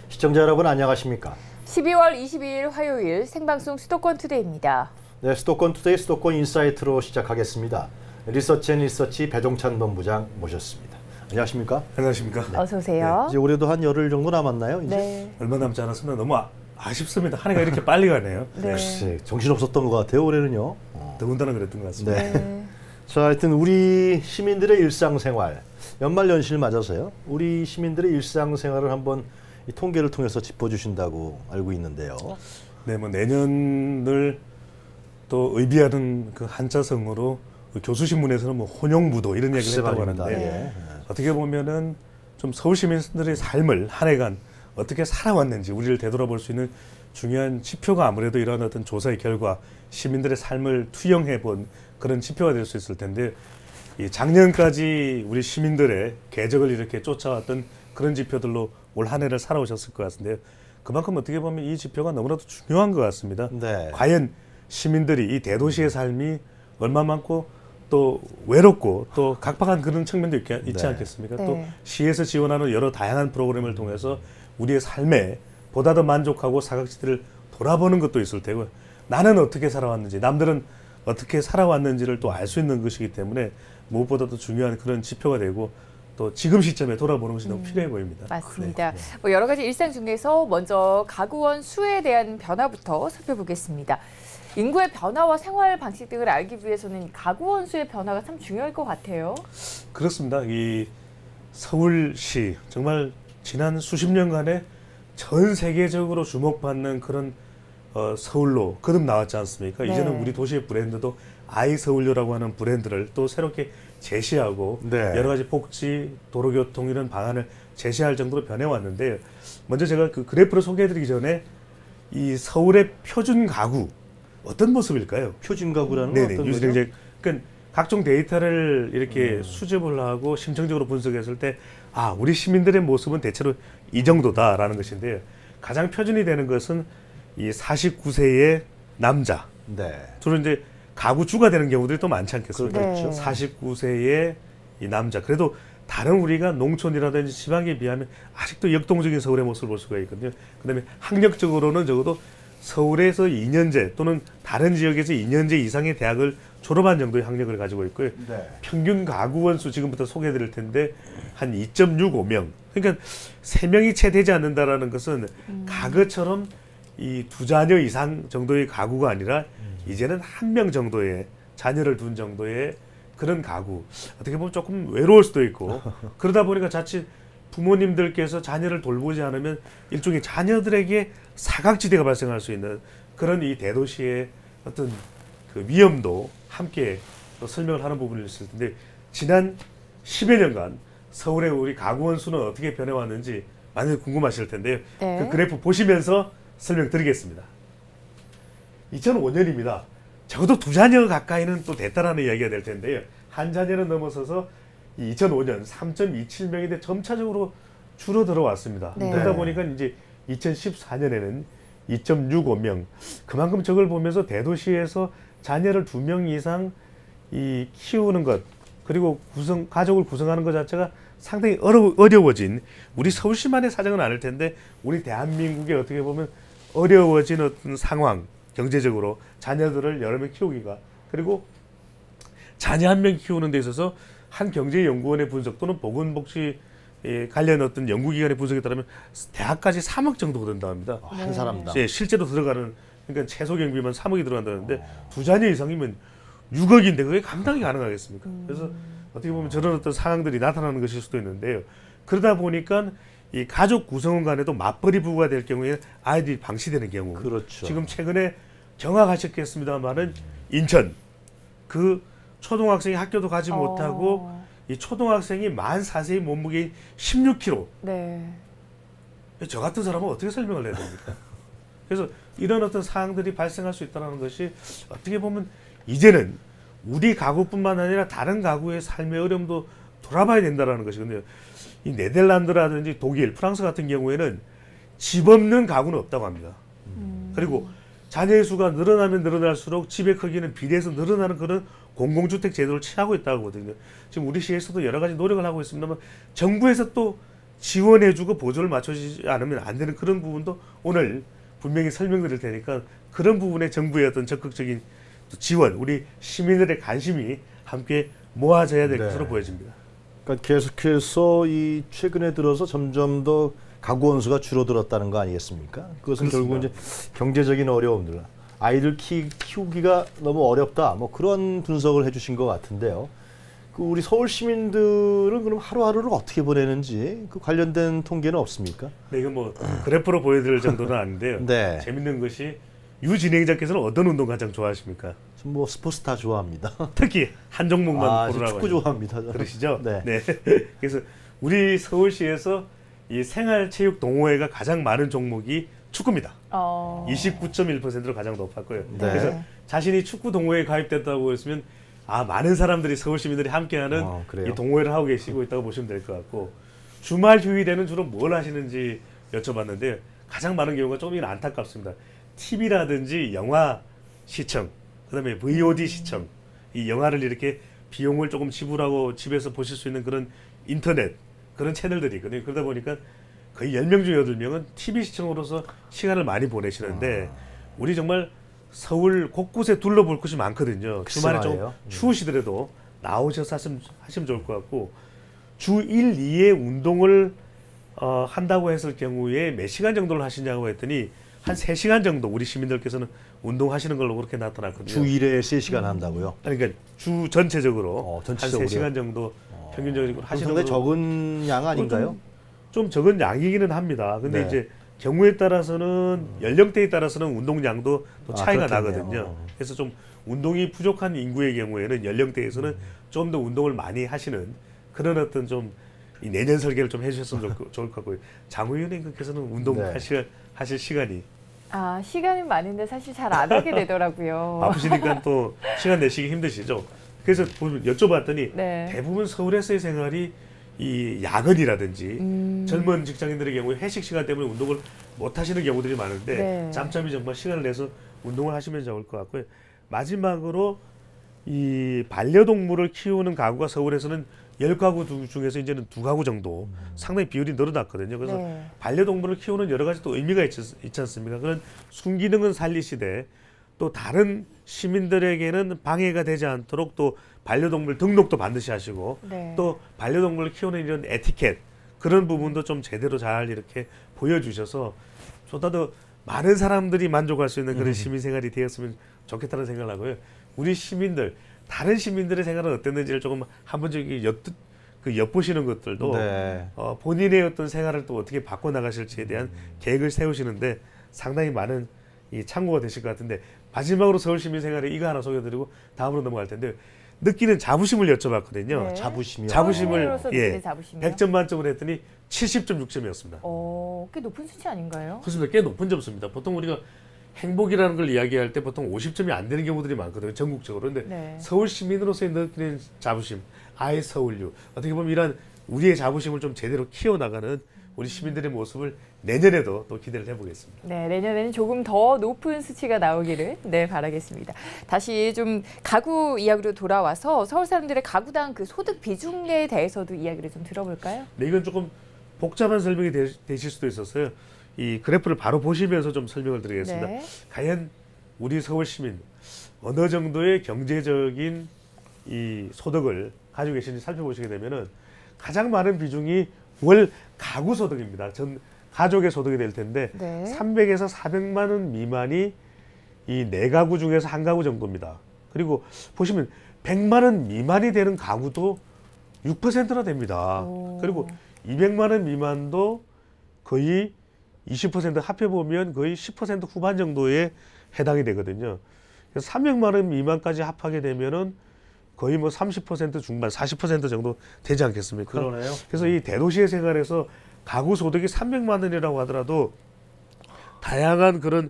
시청자 여러분 안녕하십니까? 12월 22일 화요일 생방송 수도권 투데이입니다. 네, 수도권 투데이 수도권 인사이트로 시작하겠습니다. 리서치 배종찬 본부장 모셨습니다. 안녕하십니까? 안녕하십니까? 네. 어서 오세요. 네, 이제 올해도 한 열흘 정도 남았나요? 이제? 네. 얼마 남지 않았습니다. 너무 아쉽습니다. 한 해가 이렇게 빨리 가네요. 네. 글쎄, 정신없었던 것 같아요, 올해는요. 더군다나 그랬던 것 같습니다. 네. 자, 하여튼 우리 시민들의 일상생활, 연말연시를 맞아서요. 우리 시민들의 일상생활을 한번 이 통계를 통해서 짚어주신다고 알고 있는데요. 네, 뭐 내년을 또 의비하는 그 한자성어로 그 교수신문에서는 뭐 혼용무도 이런 얘기를 했다고 하는데 예. 어떻게 보면은 좀 서울 시민들의 삶을 한 해간 어떻게 살아왔는지 우리를 되돌아볼 수 있는 중요한 지표가 아무래도 이러한 어떤 조사의 결과 시민들의 삶을 투영해 본 그런 지표가 될 수 있을 텐데 이 작년까지 우리 시민들의 궤적을 이렇게 쫓아왔던 그런 지표들로 올 한 해를 살아오셨을 것 같은데요. 그만큼 어떻게 보면 이 지표가 너무나도 중요한 것 같습니다. 네. 과연 시민들이 이 대도시의 삶이 얼마 많고 또 외롭고 또 각박한 그런 측면도 있지 네. 않겠습니까? 네. 또 시에서 지원하는 여러 다양한 프로그램을 통해서 우리의 삶에 보다 더 만족하고 사각지대를 돌아보는 것도 있을 테고 나는 어떻게 살아왔는지 남들은 어떻게 살아왔는지를 또 알 수 있는 것이기 때문에 무엇보다도 중요한 그런 지표가 되고 또 지금 시점에 돌아보는 것이 너무 필요해 보입니다. 맞습니다. 그래. 뭐 여러 가지 일상 중에서 먼저 가구원 수에 대한 변화부터 살펴보겠습니다. 인구의 변화와 생활 방식 등을 알기 위해서는 가구원 수의 변화가 참 중요할 것 같아요. 그렇습니다. 이 서울시 정말 지난 수십 년간에 전 세계적으로 주목받는 그런 서울로 거듭 나왔지 않습니까? 네. 이제는 우리 도시의 브랜드도 아이서울요라고 하는 브랜드를 또 새롭게 제시하고 네. 여러 가지 복지, 도로교통 이런 방안을 제시할 정도로 변해왔는데 먼저 제가 그 그래프를 소개해드리기 전에 이 서울의 표준 가구 어떤 모습일까요? 표준 가구라는 건 네네. 어떤 유지된 거죠? 이제 그러니까 각종 데이터를 이렇게 수집을 하고 심층적으로 분석했을 때 아, 우리 시민들의 모습은 대체로 이 정도다라는 것인데요. 가장 표준이 되는 것은 이 49세의 남자. 네. 주로 이제 가구주가 되는 경우들이 또 많지 않겠습니까? 그렇죠. 49세의 이 남자. 그래도 다른 우리가 농촌이라든지 지방에 비하면 아직도 역동적인 서울의 모습을 볼 수가 있거든요. 그다음에 학력적으로는 적어도 서울에서 2년제 또는 다른 지역에서 2년제 이상의 대학을 졸업한 정도의 학력을 가지고 있고요. 네. 평균 가구 원수 지금부터 소개해드릴 텐데 한 2.65명. 그러니까 3명이 채 되지 않는다라는 것은 과거처럼 이 2자녀 이상 정도의 가구가 아니라 이제는 1명 정도의 자녀를 둔 정도의 그런 가구. 어떻게 보면 조금 외로울 수도 있고 그러다 보니까 자칫 부모님들께서 자녀를 돌보지 않으면 일종의 자녀들에게 사각지대가 발생할 수 있는 그런 이 대도시의 어떤 그 위험도 함께 또 설명을 하는 부분이 있을 텐데 지난 10여 년간 서울의 우리 가구원 수는 어떻게 변해왔는지 많이 궁금하실 텐데요. 네. 그 그래프 보시면서 설명드리겠습니다. 2005년입니다. 적어도 2자녀 가까이는 또 됐다라는 이야기가 될 텐데요. 한 자녀는 넘어서서 2005년 3.27명인데 점차적으로 줄어들어 왔습니다. 네. 그러다 보니까 이제 2014년에는 2.65명. 그만큼 저걸 보면서 대도시에서 자녀를 2명 이상 이 키우는 것 그리고 가족을 구성하는 것 자체가 상당히 어려워진 우리 서울시만의 사정은 아닐 텐데 우리 대한민국에 어떻게 보면 어려워진 어떤 상황 경제적으로 자녀들을 여러 명 키우기가 그리고 자녀 한 명 키우는 데 있어서 한 경제연구원의 분석 또는 보건복지 관련 어떤 연구기관의 분석에 따르면 대학까지 3억 정도가 된다고 합니다. 한 사람당. 예, 실제로 들어가는 그러니까 최소 경비만 3억이 들어간다는데 2자녀 이상이면 6억인데 그게 감당이 가능하겠습니까? 그래서 어떻게 보면 저런 어떤 상황들이 나타나는 것일 수도 있는데요. 그러다 보니까 이 가족 구성원 간에도 맞벌이 부부가 될 경우에 아이들이 방치되는 경우. 그렇죠. 지금 최근에 경악하셨겠습니다만은 인천 그 초등학생이 학교도 가지 못하고 이 초등학생이 만 4세의 몸무게인 16kg. 네. 저 같은 사람은 어떻게 설명을 해야 됩니까? 그래서 이런 어떤 상황들이 발생할 수 있다는 것이 어떻게 보면 이제는 우리 가구뿐만 아니라 다른 가구의 삶의 어려움도 돌아봐야 된다는 것이거든요. 이 네덜란드라든지 독일, 프랑스 같은 경우에는 집 없는 가구는 없다고 합니다. 그리고 자녀의 수가 늘어나면 늘어날수록 집의 크기는 비례해서 늘어나는 그런 공공주택 제도를 취하고 있다고 하거든요. 지금 우리 시에서도 여러 가지 노력을 하고 있습니다만 정부에서 또 지원해주고 보조를 맞춰주지 않으면 안 되는 그런 부분도 오늘 분명히 설명드릴 테니까 그런 부분에 정부의 어떤 적극적인 지원, 우리 시민들의 관심이 함께 모아져야 될 네. 것으로 보여집니다. 그러니까 계속해서 이 최근에 들어서 점점 더 가구 원수가 줄어들었다는 거 아니겠습니까? 그것은 결국 이제 경제적인 어려움들, 아이들 키우기가 너무 어렵다, 뭐 그런 분석을 해주신 것 같은데요. 그 우리 서울 시민들은 그럼 하루하루를 어떻게 보내는지 그 관련된 통계는 없습니까? 네, 이건 뭐 그래프로 보여드릴 정도는 아닌데요. 네. 재밌는 것이 유 진행자께서는 어떤 운동 가장 좋아하십니까? 전 뭐 스포츠 다 좋아합니다. 특히 한 종목만 고르라고 축구 좋아합니다. 저는. 그러시죠? 네. 네. 그래서 우리 서울시에서 이 생활체육 동호회가 가장 많은 종목이 축구입니다. 29.1%로 가장 높았고요. 네. 그래서 자신이 축구 동호회에 가입됐다고 했으면 많은 사람들이 서울 시민들이 함께하는 그래요? 이 동호회를 하고 계시고 있다고 보시면 될 것 같고 주말 휴일에는 주로 뭘 하시는지 여쭤봤는데 가장 많은 경우가 조금 안타깝습니다. TV라든지 영화 시청, 그다음에 VOD 시청, 이 영화를 이렇게 비용을 조금 지불하고 집에서 보실 수 있는 그런 인터넷 그런 채널들이 있거든요. 그러다 보니까 거의 10명 중에 8명은 TV 시청으로서 시간을 많이 보내시는데 우리 정말 서울 곳곳에 둘러볼 곳이 많거든요. 주말에 좀 추우시더라도 나오셔서 하시면 좋을 것 같고 주 1, 2회 운동을 한다고 했을 경우에 몇 시간 정도를 하시냐고 했더니 한 3시간 정도 우리 시민들께서는 운동하시는 걸로 그렇게 나타났거든요. 주 1회 3시간 한다고요? 그러니까 주 전체적으로 전체적으로요? 한 3시간 정도 평균적으로 하시는 상당히 적은 양 아닌가요? 좀 적은 양이기는 합니다. 근데 네. 이제 경우에 따라서는 연령대에 따라서는 운동량도 또 차이가 그렇겠네요. 나거든요. 그래서 좀 운동이 부족한 인구의 경우에는 연령대에서는 좀 더 운동을 많이 하시는 그런 어떤 좀 이 내년 설계를 좀 해주셨으면 좋을 것 같고요. 장의원님께서는 운동 하실 시간이 시간이 많은데 사실 잘 안 하게 되더라고요. 바쁘시니까 또 시간 내시기 힘드시죠. 그래서 여쭤봤더니 네. 대부분 서울에서의 생활이 이 야근이라든지 젊은 직장인들의 경우에 회식 시간 때문에 운동을 못 하시는 경우들이 많은데 네. 짬짬이 정말 시간을 내서 운동을 하시면 좋을 것 같고요. 마지막으로 이 반려동물을 키우는 가구가 서울에서는 10가구 중에서 이제는 2가구 정도 상당히 비율이 늘어났거든요. 그래서 네. 반려동물을 키우는 여러 가지 또 의미가 있지 않습니까? 그런 순기능은 살리시되 또 다른 시민들에게는 방해가 되지 않도록 또 반려동물 등록도 반드시 하시고 네. 또 반려동물을 키우는 이런 에티켓 그런 부분도 좀 제대로 잘 이렇게 보여주셔서 보다 더 많은 사람들이 만족할 수 있는 그런 시민생활이 되었으면 좋겠다는 생각을 하고요. 우리 시민들, 다른 시민들의 생활은 어땠는지를 조금 한번 엿보시는 것들도 네. 본인의 어떤 생활을 또 어떻게 바꿔나가실지에 대한 계획을 세우시는데 상당히 많은 이 참고가 되실 것 같은데 마지막으로 서울 시민 생활에 이거 하나 소개해드리고 다음으로 넘어갈 텐데 느끼는 자부심을 여쭤봤거든요. 네. 자부심을 서울시민으로서 느끼는 자부심이요? 100점 만점을 했더니 70.6점이었습니다. 꽤 높은 수치 아닌가요? 그렇습니다. 꽤 높은 점수입니다. 보통 우리가 행복이라는 걸 이야기할 때 보통 50점이 안 되는 경우들이 많거든요. 전국적으로. 그런데 네. 서울 시민으로서의 느끼는 자부심, I 서울유. 어떻게 보면 이런 우리의 자부심을 좀 제대로 키워나가는 우리 시민들의 모습을 내년에도 또 기대를 해보겠습니다. 네, 내년에는 조금 더 높은 수치가 나오기를 바라겠습니다. 다시 좀 가구 이야기로 돌아와서 서울 사람들의 가구당 그 소득 비중에 대해서도 이야기를 좀 들어볼까요? 네, 이건 조금 복잡한 설명이 되실 수도 있었어요. 이 그래프를 바로 보시면서 좀 설명을 드리겠습니다. 네. 과연 우리 서울 시민 어느 정도의 경제적인 이 소득을 가지고 계신지 살펴보시게 되면은 가장 많은 비중이 월 가구 소득입니다. 전 가족의 소득이 될 텐데 네. 300에서 400만 원 미만이 이 4가구 중에서 1가구 정도입니다. 그리고 보시면 100만 원 미만이 되는 가구도 6%나 됩니다. 오. 그리고 200만 원 미만도 거의 20% 합해보면 거의 10% 후반 정도에 해당이 되거든요. 그래서 300만 원 미만까지 합하게 되면은 거의 뭐 30% 중반, 40% 정도 되지 않겠습니까? 그러네요. 그래서 이 대도시의 생활에서 가구 소득이 300만 원이라고 하더라도 다양한 그런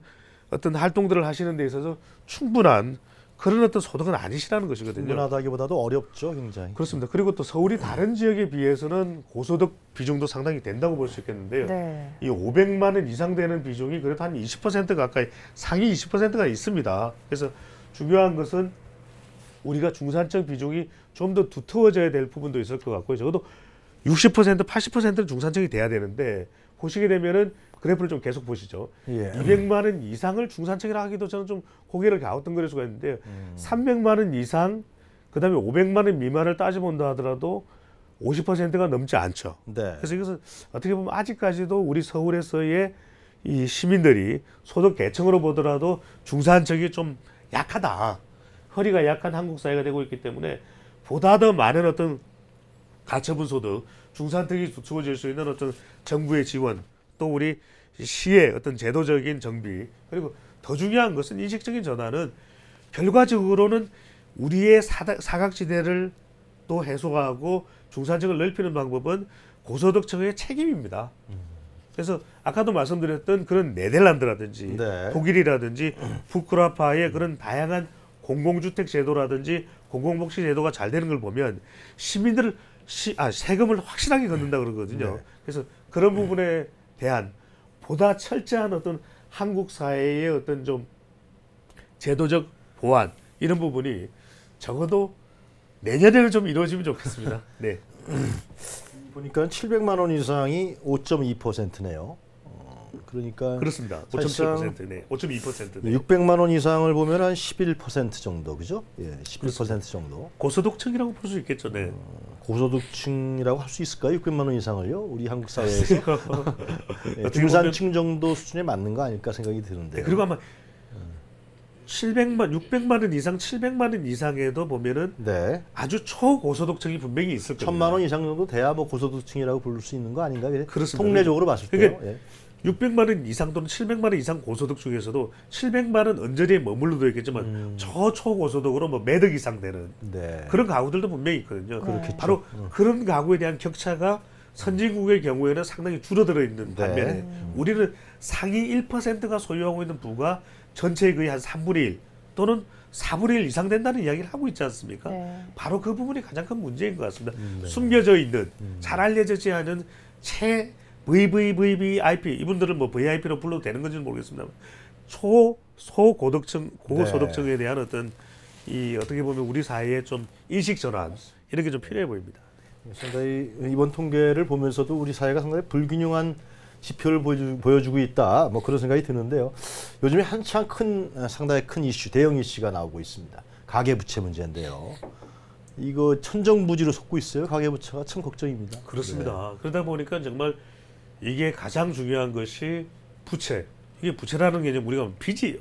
어떤 활동들을 하시는 데 있어서 충분한 그런 어떤 소득은 아니시라는 것이거든요. 충분하다기보다도 어렵죠, 굉장히. 그렇습니다. 그리고 또 서울이 다른 지역에 비해서는 고소득 비중도 상당히 된다고 볼 수 있겠는데요. 네. 이 500만 원 이상 되는 비중이 그래도 한 20% 가까이, 상위 20%가 있습니다. 그래서 중요한 것은 우리가 중산층 비중이 좀 더 두터워져야 될 부분도 있을 것 같고요. 적어도 60%, 80%는 중산층이 돼야 되는데 보시게 되면은 그래프를 좀 계속 보시죠. 예. 200만 원 이상을 중산층이라 하기도 저는 좀 고개를 갸우뚱거릴 수가 있는데 300만 원 이상 그다음에 500만 원 미만을 따져본다 하더라도 50%가 넘지 않죠. 네. 그래서 이것은 어떻게 보면 아직까지도 우리 서울에서의 이 시민들이 소득 계층으로 보더라도 중산층이 좀 약하다. 허리가 약한 한국 사회가 되고 있기 때문에 보다 더 많은 어떤 가처분 소득, 중산층이 주어질 수 있는 어떤 정부의 지원, 또 우리 시의 어떤 제도적인 정비, 그리고 더 중요한 것은 인식적인 전환은 결과적으로는 우리의 사각지대를 또 해소하고 중산층을 넓히는 방법은 고소득층의 책임입니다. 그래서 아까도 말씀드렸던 그런 네덜란드라든지 네. 독일이라든지 북유럽파의 그런 다양한 공공주택 제도라든지 공공복지 제도가 잘 되는 걸 보면 시민들을 세금을 확실하게 걷는다 그러거든요. 네. 그래서 그런 부분에 대한 보다 철저한 어떤 한국 사회의 어떤 좀 제도적 보완 이런 부분이 적어도 내년에는 좀 이루어지면 좋겠습니다. 네. 보니까 700만 원 이상이 5.2%네요. 그러니까 그렇습니다. 사실상 5.7%, 네. 5.2%. 네. 600만 원 이상을 보면 한 11% 정도, 그죠? 예, 11% 정도. 고소득층이라고 볼 수 있겠죠. 네. 고소득층이라고 할 수 있을까요? 600만 원 이상을요? 우리 한국 사회에서 예, 어떻게 중산층 정도 수준에 맞는 거 아닐까 생각이 드는데. 네, 그리고 아마 600만 원 이상, 700만 원 이상에도 보면은 네. 아주 초고소득층이 분명히 있을 거예요. 1000만 원 이상 정도 돼야 뭐 고소득층이라고 부를 수 있는 거 아닌가? 그렇습니다. 통례적으로 봤을 그러니까 때요. 예. 600만 원 이상 또는 700만 원 이상 고소득 중에서도 700만 원 언저리에 머물러도 있겠지만 저 초고소득으로 뭐 매덕 이상 되는 네. 그런 가구들도 분명히 있거든요. 그렇겠죠. 바로 그런 가구에 대한 격차가 선진국의 경우에는 상당히 줄어들어 있는 반면에 우리는 상위 1%가 소유하고 있는 부가 전체의 거의 한 3분의 1 또는 4분의 1 이상 된다는 이야기를 하고 있지 않습니까? 네. 바로 그 부분이 가장 큰 문제인 것 같습니다. 숨겨져 있는 잘 알려지지 않은 VVVVIP 이분들을 뭐 VIP로 불러도 되는 건지는 모르겠습니다만 소고득층 고소득층에 대한 어떤 이 어떻게 보면 우리 사회의 좀 인식 전환 이런 게 좀 필요해 보입니다. 상당히 이번 통계를 보면서도 우리 사회가 상당히 불균형한 지표를 보여주고 있다. 뭐 그런 생각이 드는데요. 요즘에 한창 상당히 큰 이슈, 대형 이슈가 나오고 있습니다. 가계부채 문제인데요. 이거 천정부지로 속고 있어요. 가계부채가 참 걱정입니다. 그렇습니다. 그러다 보니까 정말 이게 가장 중요한 것이 부채. 이게 부채라는 개념 우리가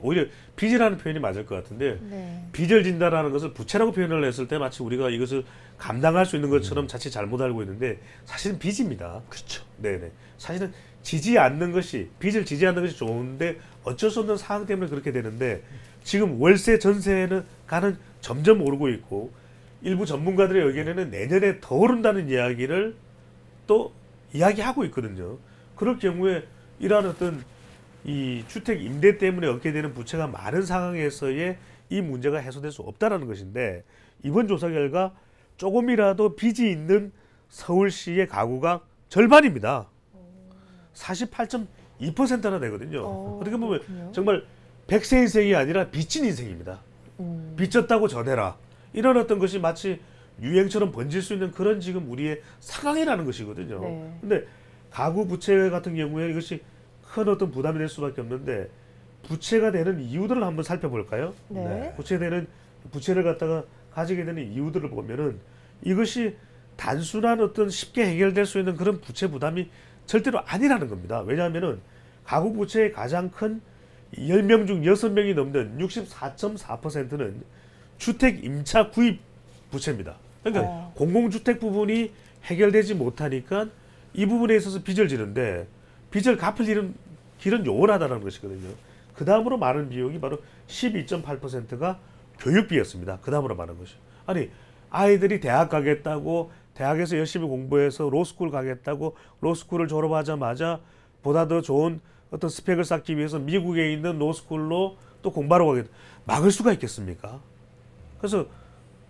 오히려 빚이라는 표현이 맞을 것 같은데 네. 빚을 진다라는 것을 부채라고 표현을 했을 때 마치 우리가 이것을 감당할 수 있는 것처럼 자칫 잘못 알고 있는데 사실은 빚입니다. 그렇죠. 네네. 사실은 빚을 지지 않는 것이 좋은데 어쩔 수 없는 상황 때문에 그렇게 되는데 지금 월세 전세는 가는 점점 오르고 있고 일부 전문가들의 의견에는 내년에 더 오른다는 이야기를 또 이야기하고 있거든요. 그럴 경우에 이러한 어떤 이 주택 임대 때문에 얻게 되는 부채가 많은 상황에서의 이 문제가 해소될 수 없다라는 것인데 이번 조사 결과 조금이라도 빚이 있는 서울시의 가구가 절반입니다. 48.2%나 되거든요. 어떻게 보면 그렇군요. 정말 100세 인생이 아니라 빚진 인생입니다. 빚졌다고 전해라. 이런 어떤 것이 마치 유행처럼 번질 수 있는 그런 지금 우리의 상황이라는 것이거든요. 네. 근데 가구 부채 같은 경우에 이것이 큰 어떤 부담이 될 수밖에 없는데 부채가 되는 이유들을 한번 살펴볼까요? 네. 부채를 갖다가 가지게 되는 이유들을 보면은 이것이 단순한 어떤 쉽게 해결될 수 있는 그런 부채 부담이 절대로 아니라는 겁니다. 왜냐하면은 가구 부채의 가장 큰 10명 중 6명이 넘는 64.4%는 주택 임차 구입 부채입니다. 그러니까 공공주택 부분이 해결되지 못하니까 이 부분에 있어서 빚을 지는데 빚을 갚을 길은 요원하다는 것이거든요. 그 다음으로 많은 비용이 바로 12.8%가 교육비였습니다. 그 다음으로 많은 것이. 아니 아이들이 대학 가겠다고 대학에서 열심히 공부해서 로스쿨 가겠다고 로스쿨을 졸업하자마자 보다 더 좋은 어떤 스펙을 쌓기 위해서 미국에 있는 로스쿨로 또 공부하러 가겠다. 막을 수가 있겠습니까? 그래서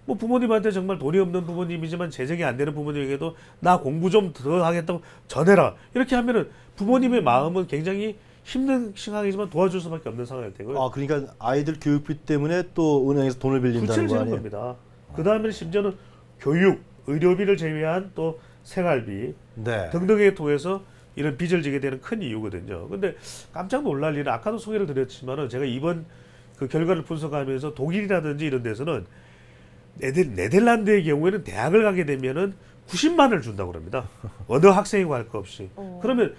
뭐 부모님한테 정말 돈이 없는 부모님이지만 재정이 안 되는 부모님에게도 나 공부 좀 더 하겠다고 전해라. 이렇게 하면은 부모님의 마음은 굉장히 힘든 상황이지만 도와줄 수밖에 없는 상황이 되고요. 아, 그러니까 아이들 교육비 때문에 또 은행에서 돈을 빌린다는 부채를 거 지는 아니에요? 겁니다. 그 다음에 심지어는 교육, 의료비를 제외한 또 생활비 네. 등등에 통해서 이런 빚을 지게 되는 큰 이유거든요. 근데 깜짝 놀랄 일은 아까도 소개를 드렸지만은 제가 이번 그 결과를 분석하면서 독일이라든지 이런 데서는 네덜란드의 경우에는 대학을 가게 되면은 90만 원을 준다고 합니다. 어느 학생이고 할 것 없이. 그러면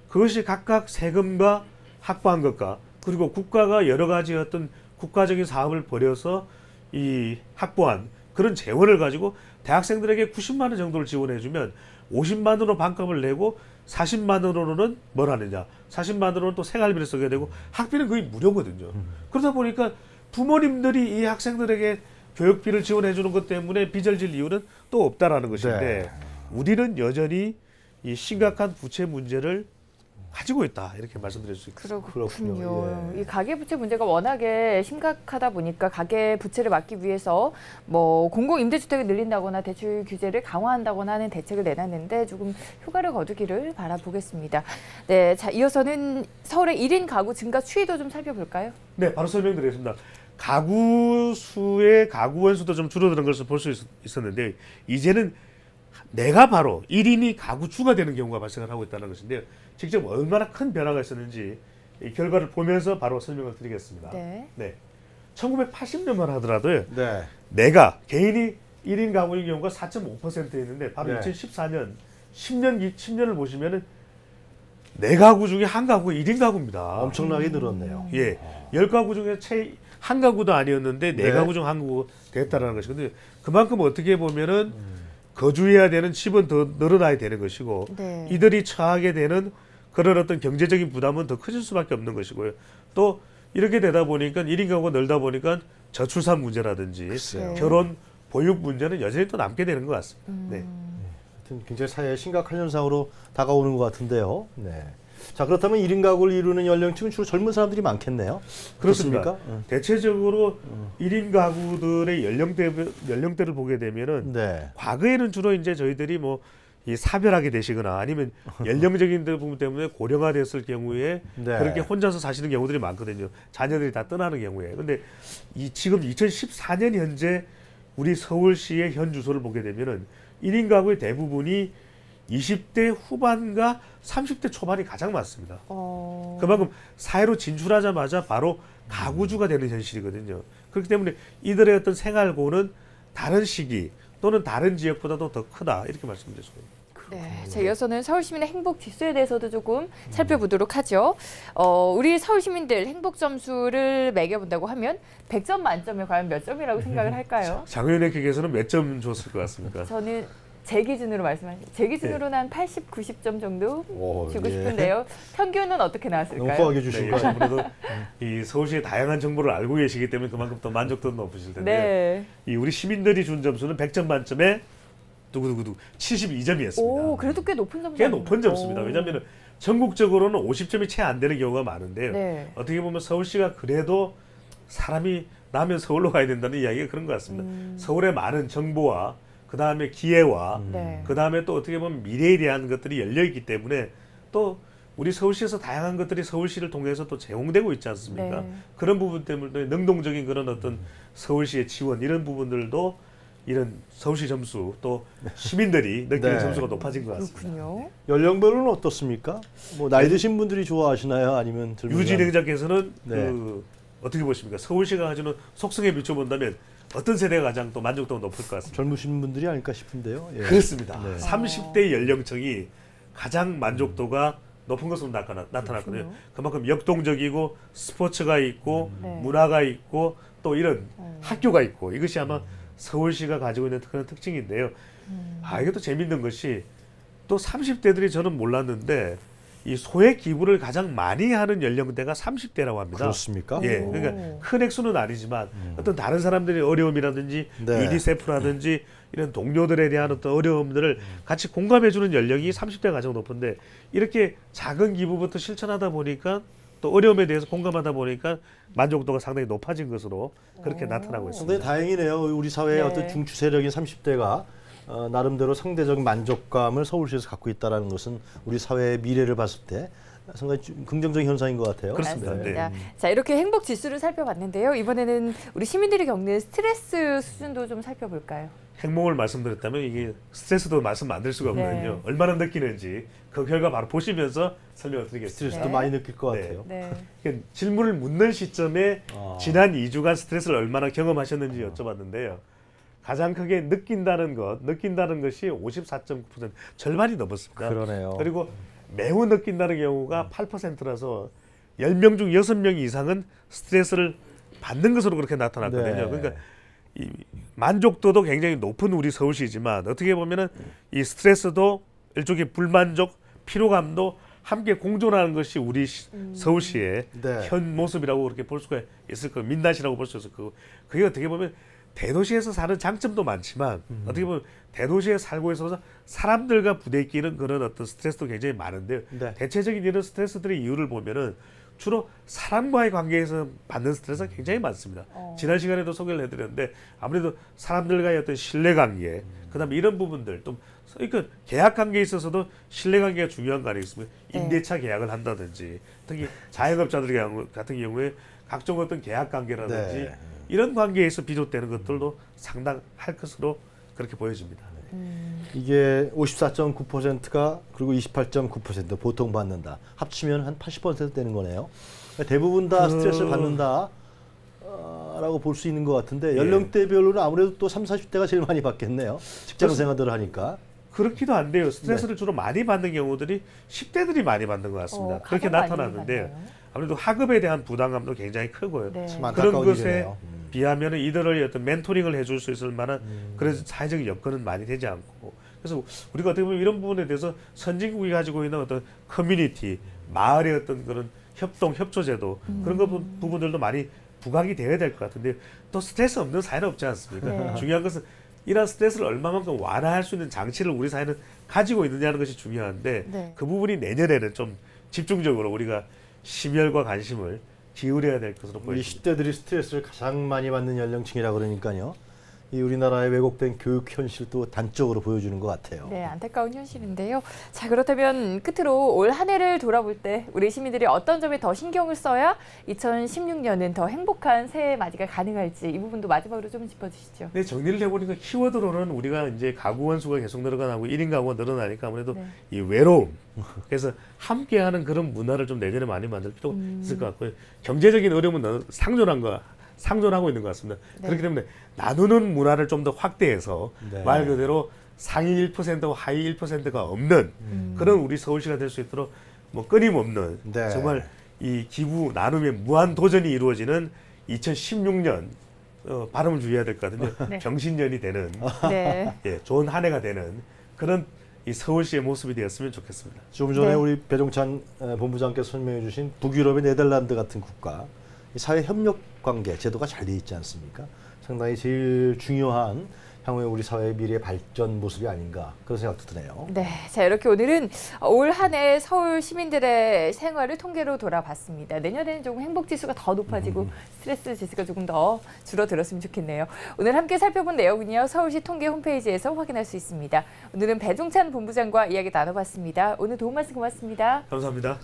그것이 각각 세금과 확보한 것과 그리고 국가가 여러 가지 어떤 국가적인 사업을 벌여서 이 확보한 그런 재원을 가지고 대학생들에게 90만 원 정도를 지원해주면 50만 원으로 반값을 내고 40만 원으로는 뭘 하느냐. 40만 원으로는 또 생활비를 쓰게 되고 학비는 거의 무료거든요. 그러다 보니까 부모님들이 이 학생들에게 교육비를 지원해 주는 것 때문에 빚을 질 이유는 또 없다라는 것인데 네. 우리는 여전히 이 심각한 부채 문제를 가지고 있다 이렇게 말씀드릴 수 있습니다. 그렇군요. 예. 이 가계부채 문제가 워낙에 심각하다 보니까 가계부채를 막기 위해서 뭐 공공임대주택을 늘린다거나 대출 규제를 강화한다거나 하는 대책을 내놨는데 조금 효과를 거두기를 바라보겠습니다. 네, 자 이어서는 서울의 1인 가구 증가 추이도 좀 살펴볼까요? 네, 바로 설명드리겠습니다. 가구 수의 가구 원수도 좀 줄어드는 것을 볼 수 있었는데 이제는 내가 바로 1인이 가구주가 되는 경우가 발생을 하고 있다는 것인데요. 직접 얼마나 큰 변화가 있었는지 이 결과를 보면서 바로 설명을 드리겠습니다. 네. 1980년만 하더라도요. 네. 내가 개인이 1인 가구인 경우가 4.5%였는데 바로 네. 2014년 10년을 보시면은 네 가구 중에 한 가구가 1인 가구입니다. 엄청나게 늘었네요. 예. 10가구 중에 한 가구도 아니었는데 네 네. 가구 중 한 가구가 됐다라는 것이거든요. 그만큼 어떻게 보면은 거주해야 되는 집은 더 늘어나야 되는 것이고 네. 이들이 처하게 되는 그런 어떤 경제적인 부담은 더 커질 수밖에 없는 것이고요. 또 이렇게 되다 보니까 1인 가구가 늘다 보니까 저출산 문제라든지 글쎄요. 결혼 보육 문제는 여전히 또 남게 되는 것 같습니다. 네. 하여튼 굉장히 사회에 심각한 현상으로 다가오는 것 같은데요. 네. 자, 그렇다면 1인 가구를 이루는 연령층은 주로 젊은 사람들이 많겠네요. 그렇습니다. 그렇습니까? 대체적으로 1인 가구들의 연령대를 보게 되면은 네. 과거에는 주로 이제 저희들이 뭐 이 사별하게 되시거나 아니면 연령적인 부분 때문에 고령화됐을 경우에 네. 그렇게 혼자서 사시는 경우들이 많거든요. 자녀들이 다 떠나는 경우에. 근데 지금 2014년 현재 우리 서울시의 현 주소를 보게 되면은 1인 가구의 대부분이 20대 후반과 30대 초반이 가장 많습니다. 그만큼 사회로 진출하자마자 바로 가구주가 되는 현실이거든요. 그렇기 때문에 이들의 어떤 생활고는 다른 시기 또는 다른 지역보다도 더 크다 이렇게 말씀드릴 수가 있습니다. 네, 자 이어서는 서울 시민의 행복 지수에 대해서도 조금 살펴보도록 하죠. 우리 서울 시민들 행복 점수를 매겨본다고 하면 100점 만점에 과연 몇 점이라고 생각을 할까요? 장 의원님께서는 몇 점 줬을 것 같습니까? 저는 제 기준으로 말씀하시죠. 제 기준으로는 한 80, 90점 정도 주고 싶은데요. 평균은 어떻게 너무 나왔을까요? 후하게 주신 거 아니에요? 아무래도 이 서울시의 다양한 정보를 알고 계시기 때문에 그만큼 더 만족도는 높으실 텐데 네. 이 우리 시민들이 준 점수는 100점 만점에 두구두구두 72점이었습니다. 오, 그래도 꽤 높은 점수. 꽤 높은 점수입니다. 왜냐하면 전국적으로는 50점이 채 안 되는 경우가 많은데요. 네. 어떻게 보면 서울시가 그래도 사람이 나면 서울로 가야 된다는 이야기가 그런 것 같습니다. 서울의 많은 정보와 그 다음에 기회와 네. 그 다음에 또 어떻게 보면 미래에 대한 것들이 열려 있기 때문에 또 우리 서울시에서 다양한 것들이 서울시를 통해서 또 제공되고 있지 않습니까? 네. 그런 부분 때문에 능동적인 그런 어떤 서울시의 지원 이런 부분들도 이런 서울시 점수 또 시민들이 느끼는 네. 점수가 높아진 것 같습니다. 그렇군요. 연령별로는 어떻습니까? 뭐 나이 드신 분들이 좋아하시나요? 아니면 젊은 유진 사람? 행자께서는 네. 그 어떻게 보십니까? 서울시가 가지는 속성에 비춰본다면 어떤 세대가 가장 또 만족도가 높을 것 같습니다. 젊으신 분들이 아닐까 싶은데요. 예. 그렇습니다. 네. 30대 연령층이 가장 만족도가 높은 것으로 나타났거든요. 그렇군요. 그만큼 역동적이고 스포츠가 있고 네. 문화가 있고 또 이런 학교가 있고 이것이 아마 서울시가 가지고 있는 그런 특징인데요. 이것도 재밌는 것이 또 30대들이 저는 몰랐는데 이 소액 기부를 가장 많이 하는 연령대가 30대라고 합니다. 그렇습니까? 예, 오. 그러니까 큰 액수는 아니지만 어떤 다른 사람들의 어려움이라든지 네. 유니세프라든지 이런 동료들에 대한 어떤 어려움들을 같이 공감해주는 연령이 30대가 가장 높은데 이렇게 작은 기부부터 실천하다 보니까 또 어려움에 대해서 공감하다 보니까 만족도가 상당히 높아진 것으로 그렇게 나타나고 상당히 있습니다. 다행이네요. 우리 사회의 네. 어떤 중추 세력인 30대가 나름대로 상대적 만족감을 서울시에서 갖고 있다는 것은 우리 사회의 미래를 봤을 때 상당히 좀 긍정적인 현상인 것 같아요. 그렇습니다. 맞습니다. 네. 자 이렇게 행복 지수를 살펴봤는데요. 이번에는 우리 시민들이 겪는 스트레스 수준도 좀 살펴볼까요? 행복을 말씀드렸다면 이게 스트레스도 말씀 안 드릴 수가 없거든요. 네. 얼마나 느끼는지 그 결과 바로 보시면서 설명을 드리겠습니다. 스트레스도 네. 많이 느낄 것 네. 같아요. 네. 그러니까 질문을 묻는 시점에 지난 2주간 스트레스를 얼마나 경험하셨는지 여쭤봤는데요. 가장 크게 느낀다는 것이 54.9%, 절반이 넘었습니다. 그러네요. 그리고 매우 느낀다는 경우가 8%라서 10명 중 6명 이상은 스트레스를 받는 것으로 그렇게 나타났거든요. 네. 그러니까 이 만족도도 굉장히 높은 우리 서울시지만 어떻게 보면은 이 스트레스도 일종의 불만족, 피로감도 함께 공존하는 것이 우리 서울시의 네. 현 모습이라고 그렇게 볼 수가 있을 거예요. 민낯이라고 볼 수 있을 거고, 그게 어떻게 보면 대도시에서 사는 장점도 많지만 어떻게 보면 대도시에 살고 있어서 사람들과 부대끼는 그런 어떤 스트레스도 굉장히 많은데요. 네. 대체적인 이런 스트레스들의 이유를 보면은 주로 사람과의 관계에서 받는 스트레스가 굉장히 많습니다. 지난 시간에도 소개를 해드렸는데 아무래도 사람들과의 어떤 신뢰관계, 그다음에 이런 부분들, 또 그러니까 계약 관계에 있어서도 신뢰관계가 중요한 거 아니겠습니까? 네. 임대차 계약을 한다든지, 특히 자영업자들 같은 경우에 각종 어떤 계약 관계라든지 네. 이런 관계에서 비롯되는 것들도 상당할 것으로 그렇게 보여집니다. 이게 54.9%가 그리고 28.9% 보통 받는다. 합치면 한 80% 되는 거네요. 그러니까 대부분 다 스트레스를 받는다. 라고 볼 수 있는 것 같은데 연령대별로는 아무래도 또 30, 40대가 제일 많이 받겠네요. 직장 생활들을 하니까. 그렇기도 한데요. 스트레스를 주로 많이 받는 경우들이 10대들이 많이 받는 것 같습니다. 그렇게 가장 많이 나타나는데 받나요? 아무래도 학업에 대한 부담감도 굉장히 크고요. 네. 참 그런 안타까운 것에 일이네요. 비하면 이들을 어떤 멘토링을 해줄 수 있을 만한 그런 사회적인 여건은 많이 되지 않고, 그래서 우리가 어떻게 보면 이런 부분에 대해서 선진국이 가지고 있는 어떤 커뮤니티, 마을의 어떤 그런 협동, 협조제도 그런 부분들도 많이 부각이 되어야 될 것 같은데, 또 스트레스 없는 사회는 없지 않습니까? 네. 중요한 것은 이러한 스트레스를 얼마만큼 완화할 수 있는 장치를 우리 사회는 가지고 있느냐는 것이 중요한데 네. 그 부분이 내년에는 좀 집중적으로 우리가 심혈과 관심을 기울여야 될 것으로 우리 보입니다. 10대들이 스트레스를 가장 많이 받는 연령층이라 그러니까요. 이 우리나라의 왜곡된 교육 현실도 단적으로 보여주는 것 같아요. 네, 안타까운 현실인데요. 자, 그렇다면 끝으로 올 한 해를 돌아볼 때 우리 시민들이 어떤 점에 더 신경을 써야 2016년은 더 행복한 새해 맞이가 가능할지 이 부분도 마지막으로 좀 짚어주시죠. 네, 정리를 해보니까 키워드로는 우리가 이제 가구 원수가 계속 늘어나고 1인 가구가 늘어나니까 아무래도 네. 이 외로움, 그래서 함께하는 그런 문화를 좀 내년에 많이 만들 필요가 있을 것 같고요. 경제적인 어려움은 상존하고 있는 것 같습니다. 네. 그렇기 때문에 나누는 문화를 좀 더 확대해서 네. 말 그대로 상위 1%와 하위 1%가 없는 그런 우리 서울시가 될 수 있도록 뭐 끊임없는 네. 정말 이 기부 나눔의 무한 도전이 이루어지는 2016년 발음을 주의해야 될 것 같은데 네. 병신년이 되는 네. 예, 좋은 한 해가 되는 그런 이 서울시의 모습이 되었으면 좋겠습니다. 좀 전에 네. 우리 배종찬 본부장께서 설명해 주신 북유럽의 네덜란드 같은 국가 이 사회 협력 관계 제도가 잘 돼 있지 않습니까? 상당히 제일 중요한 향후에 우리 사회의 미래 발전 모습이 아닌가 그런 생각도 드네요. 네, 자 이렇게 오늘은 올 한 해 서울 시민들의 생활을 통계로 돌아봤습니다. 내년에는 조금 행복 지수가 더 높아지고 스트레스 지수가 조금 더 줄어들었으면 좋겠네요. 오늘 함께 살펴본 내용은요 서울시 통계 홈페이지에서 확인할 수 있습니다. 오늘은 배종찬 본부장과 이야기 나눠봤습니다. 오늘 도움 말씀 고맙습니다. 감사합니다.